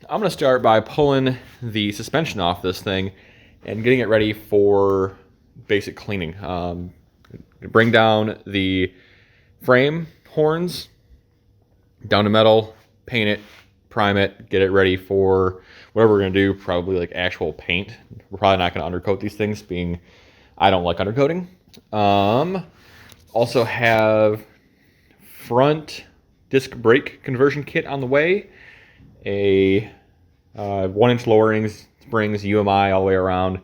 I'm gonna start by pulling the suspension off this thing and getting it ready for basic cleaning. Bring down the frame horns down to metal, paint it, prime it, get it ready for whatever we're gonna do. Probably like actual paint. We're probably not gonna undercoat these things, being I don't like undercoating. Also have front disc brake conversion kit on the way. A 1-inch lowerings, springs, UMI all the way around.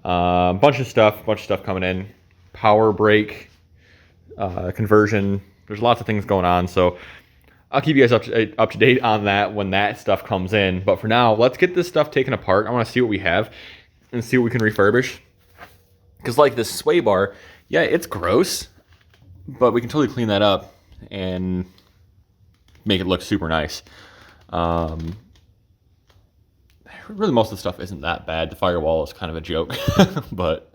Bunch of stuff coming in. Power brake conversion. There's lots of things going on, so I'll keep you guys up to date on that when that stuff comes in. But for now, let's get this stuff taken apart. I want to see what we have and see what we can refurbish. Because like this sway bar, yeah, it's gross, but we can totally clean that up and make it look super nice. Really, most of the stuff isn't that bad. The firewall is kind of a joke, but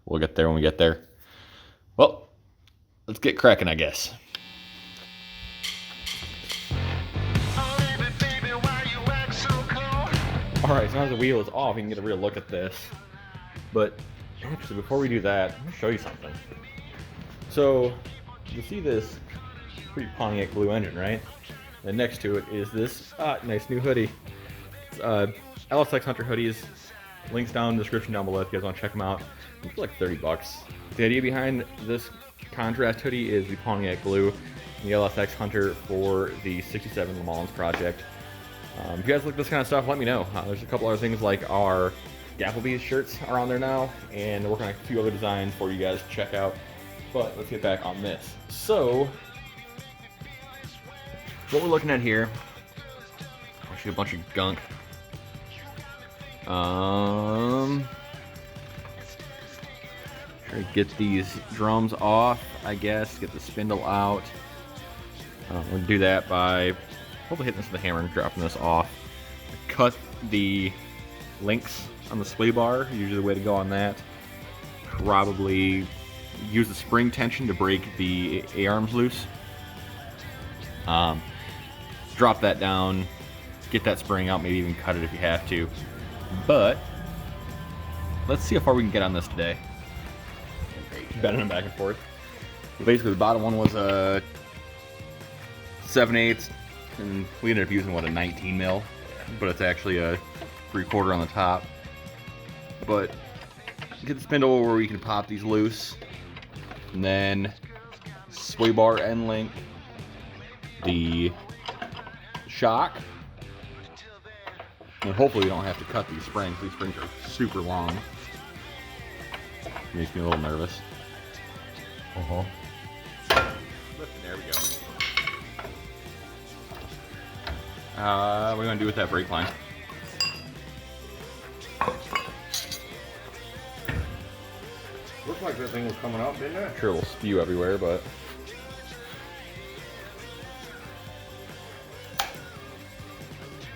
we'll get there when we get there. Well, let's get cracking, I guess. Alright, so now the wheel is off, you can get a real look at this. But actually, before we do that, let me show you something. So, you see this pretty Pontiac blue engine, right? And next to it is this nice new hoodie. LSX Hunter hoodies. Links down in the description down below if you guys want to check them out. It's like 30 bucks. The idea behind this contrast hoodie is the Pontiac blue and the LSX Hunter for the 67 Le Mans project. If you guys like this kind of stuff, let me know. There's a couple other things like our Applebee's shirts are on there now, and we're working on a few other designs for you guys to check out. But let's get back on this. So, what we're looking at here, I'll show you a bunch of gunk. Try to get these drums off, I guess, get the spindle out. We'll do that by hopefully hitting this with a hammer and dropping this off. Cut the links on the sway bar, usually the way to go on that. Probably use the spring tension to break the A-arms loose. Drop that down, get that spring out, maybe even cut it if you have to. But let's see how far we can get on this today. Bending them back and forth. Basically, the bottom one was a 7/8, and we ended up using what, a 19 mil, but it's actually a 3/4 on the top. But get the spindle where we can pop these loose, and then sway bar end link, the shock. And hopefully we don't have to cut these springs. These springs are super long. Makes me a little nervous. There we go. What are we going to do with that brake line? Looks like that thing was coming up, didn't it? I'm sure it'll spew everywhere, but...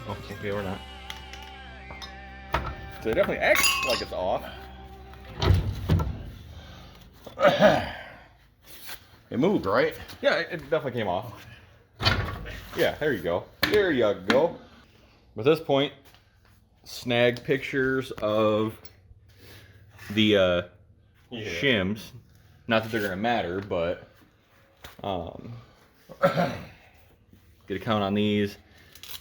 Oh, okay, we're not. So it definitely acts like it's off. It moved, right? Yeah, it definitely came off. Yeah, there you go. There you go. At this point, snag pictures of the shims. Not that they're gonna matter, but get a count on these.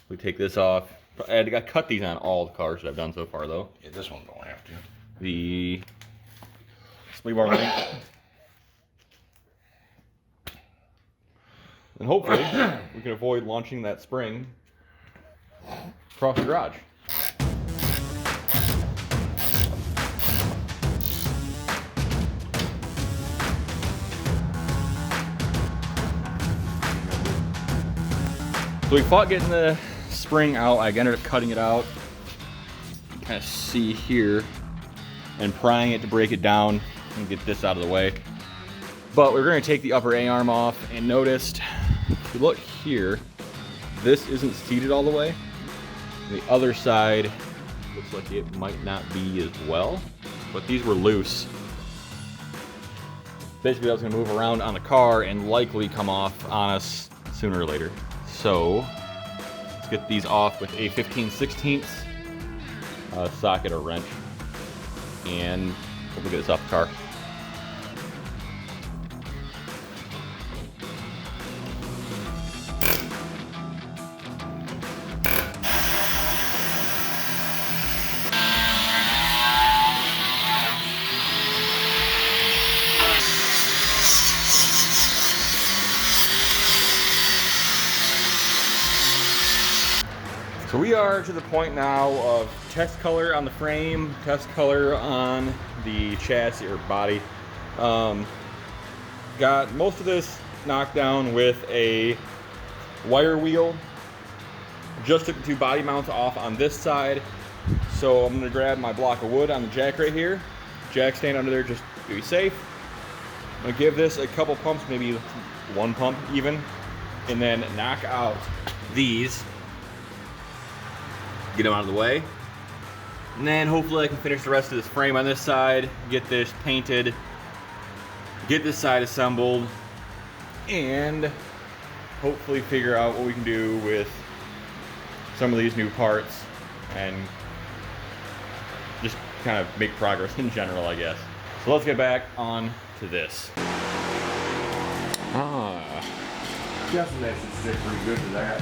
We take this off. I got cut these on all the cars that I've done so far, though. Yeah, this one don't have to. The sway bar link. And hopefully, we can avoid launching that spring across the garage. So we fought getting the spring out. I ended up cutting it out. You can kind of see here, and prying it to break it down and get this out of the way. But we're going to take the upper A-arm off, and noticed, if you look here, this isn't seated all the way. The other side looks like it might not be as well, but these were loose. Basically, I was going to move around on the car and likely come off on us sooner or later. So, Let's get these off with a 15/16 socket or wrench, and we'll get this off the car. So we are to the point now of test color on the frame, test color on the chassis or body. Got most of this knocked down with a wire wheel. Just took the two body mounts off on this side. So I'm gonna grab my block of wood on the jack right here. Jack stand under there just to be safe. I'm gonna give this a couple pumps, maybe one pump even, and then knock out these. Get them out of the way. And then hopefully I can finish the rest of this frame on this side, get this painted, get this side assembled, and hopefully figure out what we can do with some of these new parts and just kind of make progress in general, I guess. So let's get back on to this. Guessing that should stick pretty good to that.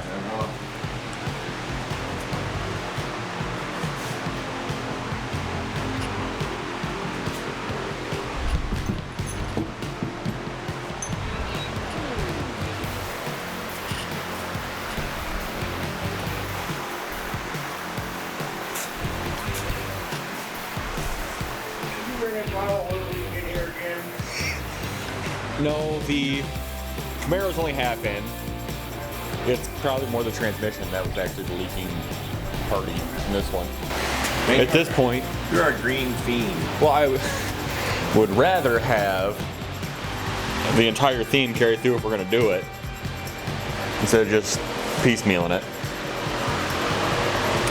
No, the Camaro's only half in. It's probably more the transmission that was actually the leaking party in this one. At this point, You're a green fiend. well, I would rather have the entire theme carry through if we're going to do it, instead of just piecemealing it.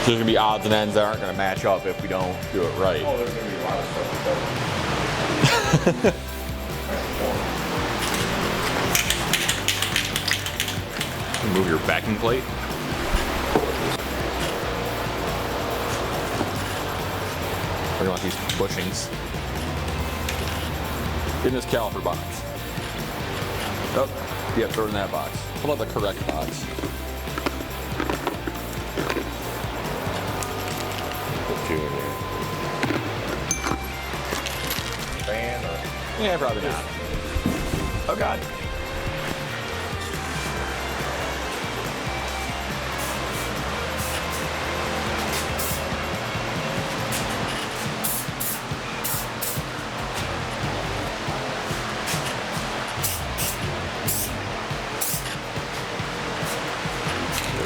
So there's going to be odds and ends that aren't going to match up if we don't do it right. Oh, there's going to be a lot of stuff that doesn't. Move your backing plate. We're going to want these bushings in this caliper box. Oh, yeah, throw it in that box. Pull out the correct box. Put two in there. Fan or? Yeah, probably not. Oh, God.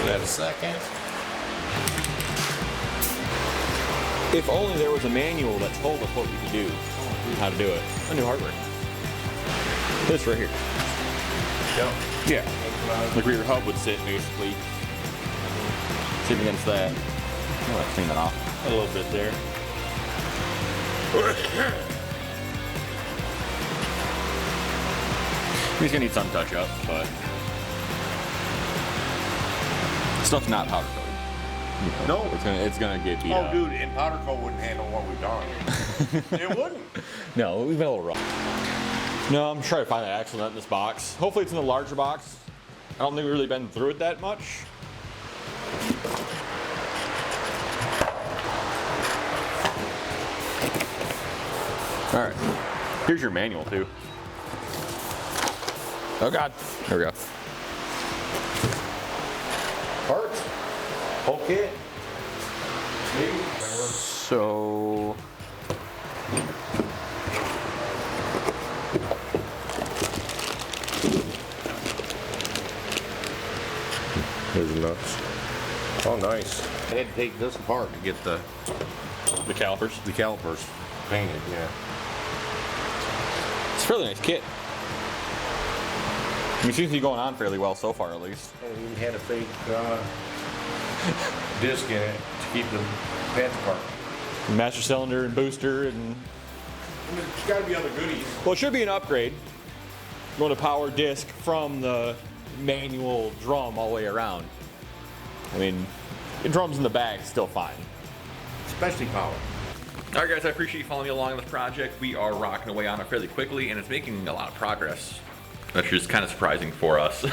That a second. If only there was a manual that told us what we could do, how to do it. A new hardware. This right here. Yep. Yeah. Like where your hub would sit, basically. Sitting against that. Oh, let's clean that off a little bit there. He's gonna need some touch up, but stuff's not powder coated. No. It's gonna get beat up. Oh, dude, and powder coat wouldn't handle what we've done. It wouldn't. No, we've been a little rough. No, I'm trying to find that axle nut in this box. Hopefully it's in the larger box. I don't think we've really been through it that much. All right, here's your manual too. Oh God, there we go. Parts. Whole kit. So, There's nuts. Oh, nice. I had to take this apart to get the calipers. calipers painted. Yeah. It's a fairly nice kit. I mean, it seems to be going on fairly well so far, at least. And it even had a fake disc in it to keep the pads apart. Master cylinder and booster, and I mean, there's got to be other goodies. well, it should be an upgrade. Going to power disc from the manual drum all the way around. I mean, it drums in the bag, still fine. Especially power. All right, guys, I appreciate you following me along on this project. We are rocking away on it fairly quickly, and it's making a lot of progress. That's just kind of surprising for us.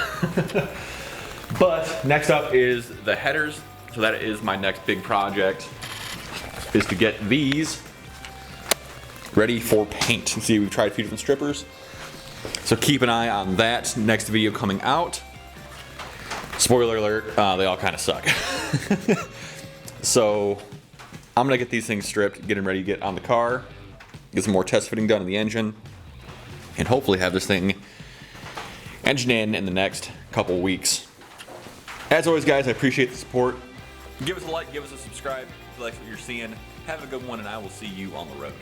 But next up is the headers. So that is my next big project, is to get these ready for paint. See, we've tried a few different strippers. So keep an eye on that next video coming out. Spoiler alert, they all kind of suck. So I'm gonna get these things stripped, get them ready to get on the car, get some more test fitting done in the engine, and hopefully have this thing engine in the next couple weeks. As always, guys, I appreciate the support. Give us a like, give us a subscribe if you like what you're seeing. Have a good one, and I will see you on the road.